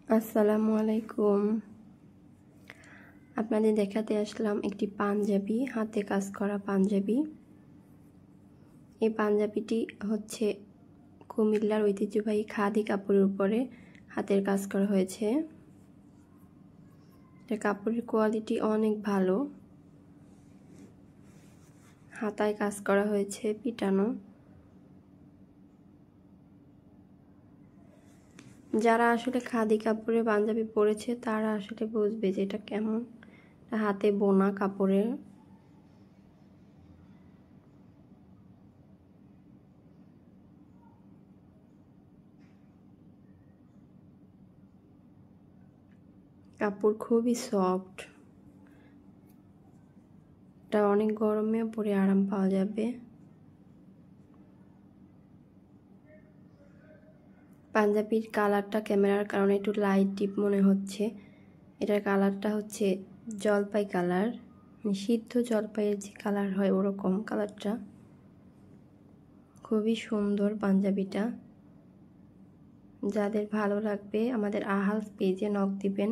আসসালামু আলাইকুম। আপনাদের দেখাতে আসলাম একটি পাঞ্জাবি, হাতে কাজ করা পাঞ্জাবি। এই পাঞ্জাবিটি হচ্ছে কুমিল্লার ঐতিহ্যবাহী খাদি কাপড়ের উপরে হাতের কাজ করা হয়েছে। এটা কাপড়ের কোয়ালিটি অনেক ভালো। হাতায় কাজ করা হয়েছে পিটানো। যারা আসলে খাদি কাপড়ের পাঞ্জাবি পরেছে তারা আসলে বুঝবে যে এটা কেমন। হাতে বোনা কাপড়ের। কাপড় খুবই সফট। এটা অনেক গরমেও পরে আরাম পাওয়া যাবে। পাঞ্জাবির কালারটা ক্যামেরার কারণে একটু লাইট ডিপ মনে হচ্ছে। এটার কালারটা হচ্ছে জলপাই কালার, সিদ্ধ জলপাইয়ের যে কালার হয় ওরকম কালারটা। খুবই সুন্দর পাঞ্জাবিটা। যাদের ভালো লাগবে আমাদের আহালস পেজে নক দিবেন।